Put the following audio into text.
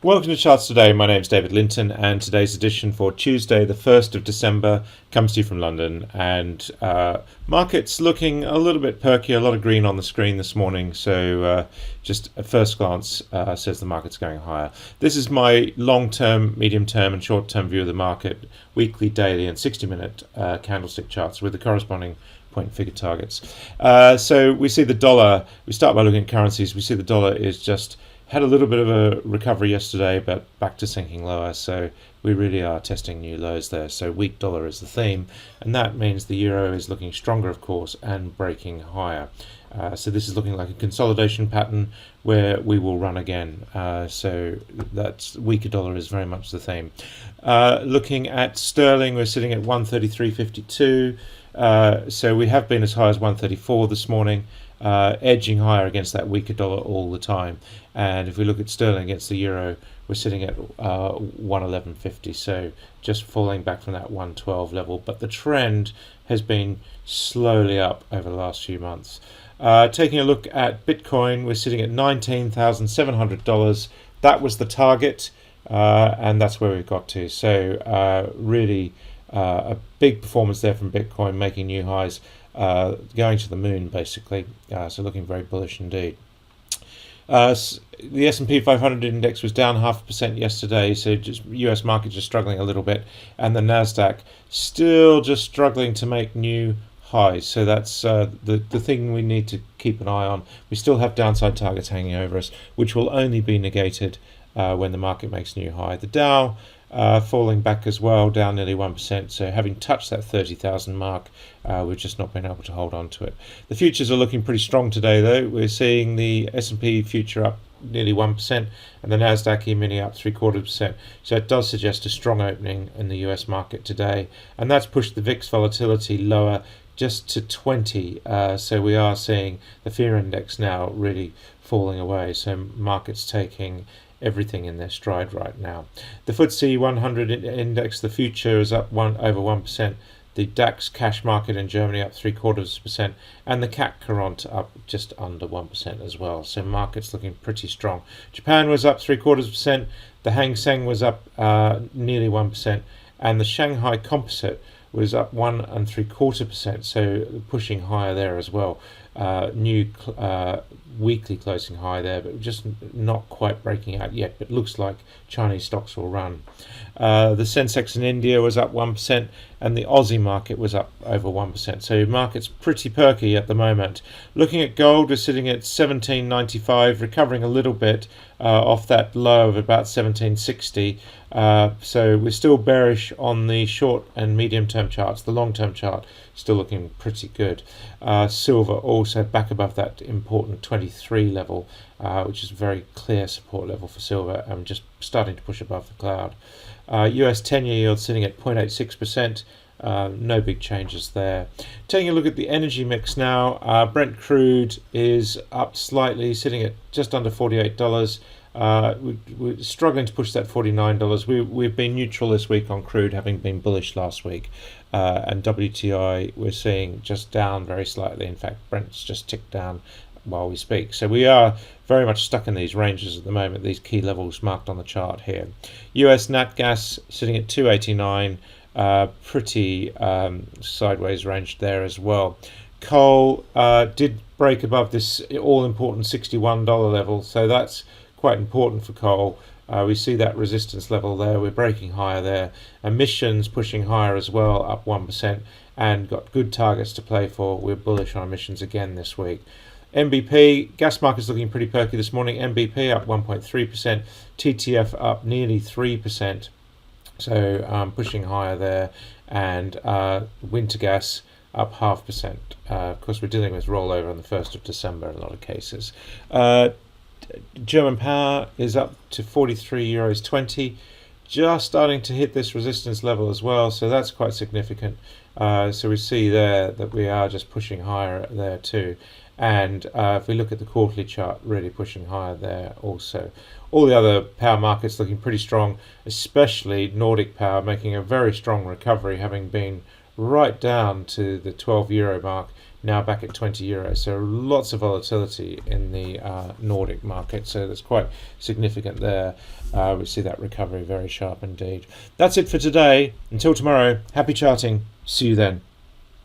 Welcome to Charts Today. My name's David Linton, and today's edition for Tuesday, the 1st of December, comes to you from London. And markets looking a little bit perky, a lot of green on the screen this morning. So just at first glance says the market's going higher. This is my long-term, medium-term, and short-term view of the market, weekly, daily, and 60-minute candlestick charts with the corresponding point figure targets. So we see the dollar. We start by looking at currencies. We see the dollar is just had a little bit of a recovery yesterday, but back to sinking lower. So we really are testing new lows there. So weak dollar is the theme, and that means the euro is looking stronger, of course, and breaking higher. So this is looking like a consolidation pattern where we will run again. So that's weaker dollar is very much the theme. Looking at sterling, we're sitting at 133.52. So we have been as high as 134 this morning, edging higher against that weaker dollar all the time. And if we look at sterling against the euro, we're sitting at 111.50, so just falling back from that 112 level. But the trend has been slowly up over the last few months. Taking a look at Bitcoin, we're sitting at $19,700. That was the target, and that's where we've got to. So really a big performance there from Bitcoin, making new highs, going to the moon basically. So looking very bullish indeed. The S&P 500 index was down 0.5% yesterday, so just US market just struggling a little bit, and the Nasdaq still just struggling to make new highs. So that's the thing we need to keep an eye on. We still have downside targets hanging over us, which will only be negated when the market makes new high. The Dow falling back as well, down nearly 1%. So having touched that 30,000 mark, we've just not been able to hold on to it. The futures are looking pretty strong today, though. We're seeing the S&P future up nearly 1%, and the Nasdaq E-mini up 0.75%. So it does suggest a strong opening in the US market today, and that's pushed the VIX volatility lower just to 20. So we are seeing the fear index now really falling away. So markets taking everything in their stride right now. The FTSE 100 index, the future, is up over 1%. The DAX cash market in Germany up 0.75%, and the CAC Current up just under 1% as well. So markets looking pretty strong. Japan was up 0.75%. The Hang Seng was up nearly 1%, and the Shanghai Composite was up 1.75%. So pushing higher there as well. New weekly closing high there, but just not quite breaking out yet, but looks like Chinese stocks will run. The Sensex in India was up 1%, and the Aussie market was up over 1%. So market's pretty perky at the moment. Looking at gold, we're sitting at 17.95, recovering a little bit off that low of about 17.60. So we're still bearish on the short and medium term charts. The long term chart still looking pretty good. Silver also back above that important 23 level, which is a very clear support level for silver, and just starting to push above the cloud. US 10-year yield sitting at 0.86%. No big changes there. Taking a look at the energy mix now, Brent crude is up slightly, sitting at just under $48. We're struggling to push that $49. We've been neutral this week on crude, having been bullish last week. And WTI we're seeing just down very slightly. In fact, Brent's just ticked down while we speak. So we are very much stuck in these ranges at the moment, these key levels marked on the chart here. US nat gas sitting at 289, pretty sideways ranged there as well. Coal did break above this all-important $61 level, so that's quite important for coal. We see that resistance level there. We're breaking higher there. Emissions pushing higher as well, up 1%, and got good targets to play for. We're bullish on emissions again this week. MBP, gas market's looking pretty perky this morning. MBP up 1.3%, TTF up nearly 3%, so pushing higher there, and winter gas up 0.5%. Of course, we're dealing with rollover on the 1st of December in a lot of cases. German power is up to €43.20, just starting to hit this resistance level as well, so that's quite significant. So we see there that we are just pushing higher there too. And if we look at the quarterly chart, really pushing higher there also. All the other power markets looking pretty strong, especially Nordic power making a very strong recovery, having been right down to the €12 mark, now back at 20 euros. So lots of volatility in the Nordic market. So that's quite significant there. We see that recovery very sharp indeed. That's it for today. Until tomorrow, happy charting. See you then.